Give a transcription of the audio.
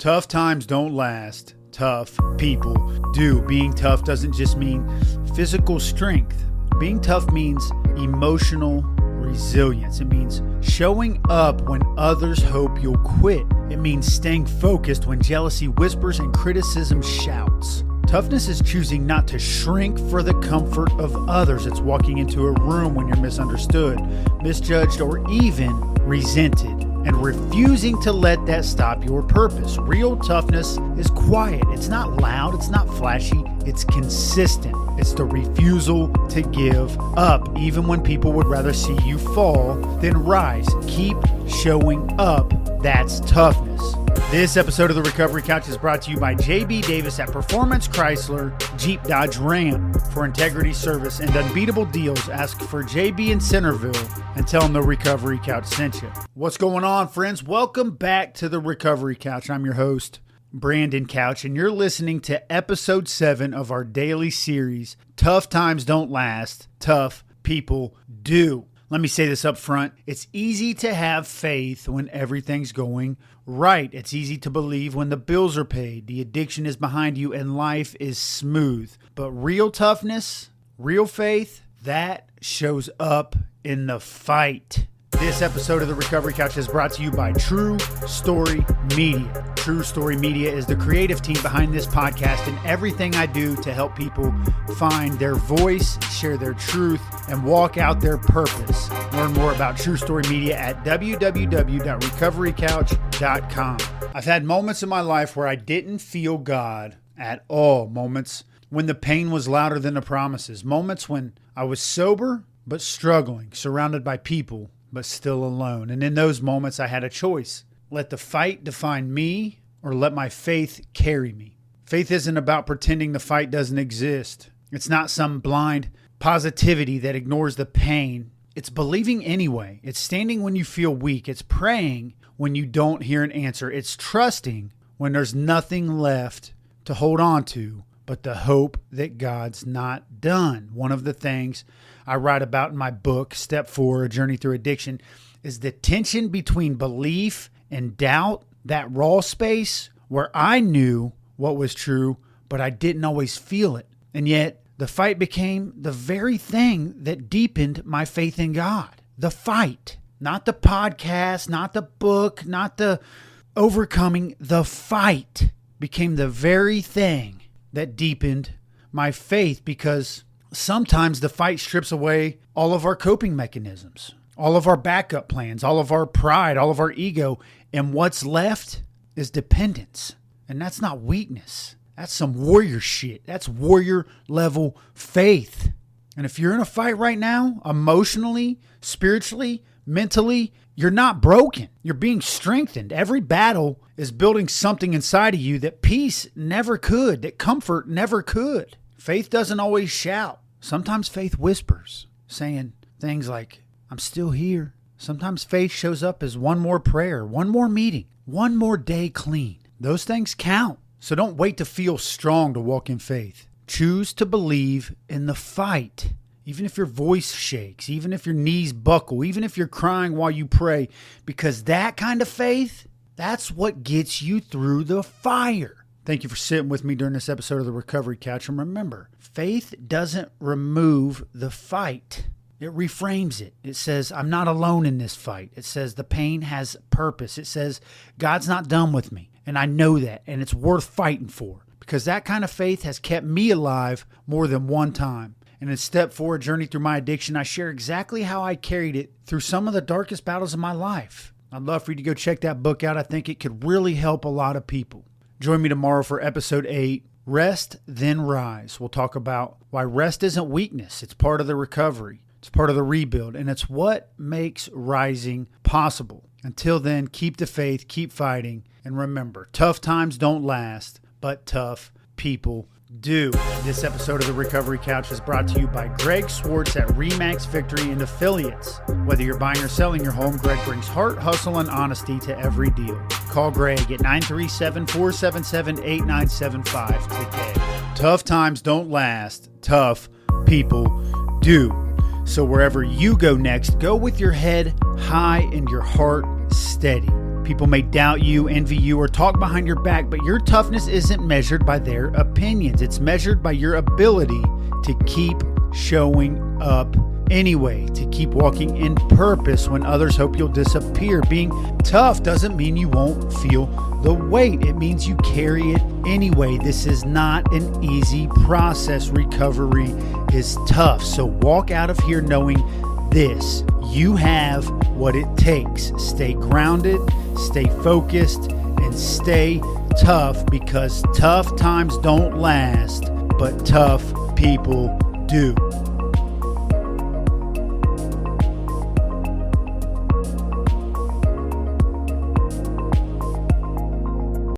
Tough times don't last. Tough people do. Being tough doesn't just mean physical strength. Being tough means emotional resilience. It means showing up when others hope you'll quit. It means staying focused when jealousy whispers and criticism shouts. Toughness is choosing not to shrink for the comfort of others. It's walking into a room when you're misunderstood, misjudged, or even resented, and refusing to let that stop your purpose. Real toughness is quiet. It's not loud. It's not flashy. It's consistent. It's the refusal to give up, even when people would rather see you fall than rise. Keep showing up. That's toughness. This episode of The Recovery Couch is brought to you by JB Davis at Performance Chrysler Jeep Dodge Ram. For integrity, service, and unbeatable deals, ask for JB in Centerville and tell them The Recovery Couch sent you. What's going on, friends? Welcome back to The Recovery Couch. I'm your host, Brandon Couch, and you're listening to episode 7 of our daily series, Tough Times Don't Last, Tough People Do. Let me say this up front. It's easy to have faith when everything's going right. It's easy to believe when the bills are paid, the addiction is behind you, and life is smooth. But real toughness, real faith, that shows up in the fight. This episode of The Recovery Couch is brought to you by True Story Media. True Story Media is the creative team behind this podcast and everything I do to help people find their voice, share their truth, and walk out their purpose. Learn more about True Story Media at www.recoverycouch.com. I've had moments in my life where I didn't feel God at all. Moments when the pain was louder than the promises. Moments when I was sober but struggling, surrounded by people but still alone. And in those moments, I had a choice. Let the fight define me or let my faith carry me. Faith isn't about pretending the fight doesn't exist. It's not some blind positivity that ignores the pain. It's believing anyway. It's standing when you feel weak. It's praying when you don't hear an answer. It's trusting when there's nothing left to hold on to but the hope that God's not done. One of the things I write about in my book, Step 4, A Journey Through Addiction, is the tension between belief and doubt, that raw space where I knew what was true, but I didn't always feel it. And yet, the fight became the very thing that deepened my faith in God. The fight, not the podcast, not the book, not the overcoming. The fight became the very thing that deepened my faith, because sometimes the fight strips away all of our coping mechanisms, all of our backup plans, all of our pride, all of our ego, and what's left is dependence. And that's not weakness. That's some warrior shit. That's warrior level faith. And if you're in a fight right now, emotionally, spiritually, mentally, you're not broken. You're being strengthened. Every battle is building something inside of you that peace never could, that comfort never could. Faith doesn't always shout. Sometimes faith whispers, saying things like, I'm still here. Sometimes faith shows up as one more prayer, one more meeting, one more day clean. Those things count. So don't wait to feel strong to walk in faith. Choose to believe in the fight. Even if your voice shakes, even if your knees buckle, even if you're crying while you pray, because that kind of faith, that's what gets you through the fire. Thank you for sitting with me during this episode of The Recovery Couch. And remember, faith doesn't remove the fight. It reframes it. It says, I'm not alone in this fight. It says the pain has purpose. It says, God's not done with me. And I know that. And it's worth fighting for. Because that kind of faith has kept me alive more than one time. And in Step 4, A Journey Through My Addiction, I share exactly how I carried it through some of the darkest battles of my life. I'd love for you to go check that book out. I think it could really help a lot of people. Join me tomorrow for episode 8, Rest, Then Rise. We'll talk about why rest isn't weakness. It's part of the recovery. It's part of the rebuild. And it's what makes rising possible. Until then, keep the faith, keep fighting. And remember, tough times don't last, but tough people do. This episode of The Recovery Couch is brought to you by Greg Swartz at Remax Victory and Affiliates. Whether you're buying or selling your home, Greg brings heart, hustle, and honesty to every deal. Call Greg at 937-477-8975 today. Tough times don't last. Tough people do. So wherever you go next, go with your head high and your heart steady. People may doubt you, envy you, or talk behind your back, but your toughness isn't measured by their opinions. It's measured by your ability to keep showing up anyway, to keep walking in purpose when others hope you'll disappear. Being tough doesn't mean you won't feel the weight. It means you carry it anyway. This is not an easy process. Recovery is tough. So walk out of here knowing this: you have what it takes. Stay grounded, stay focused, and stay tough, because tough times don't last, but tough people do.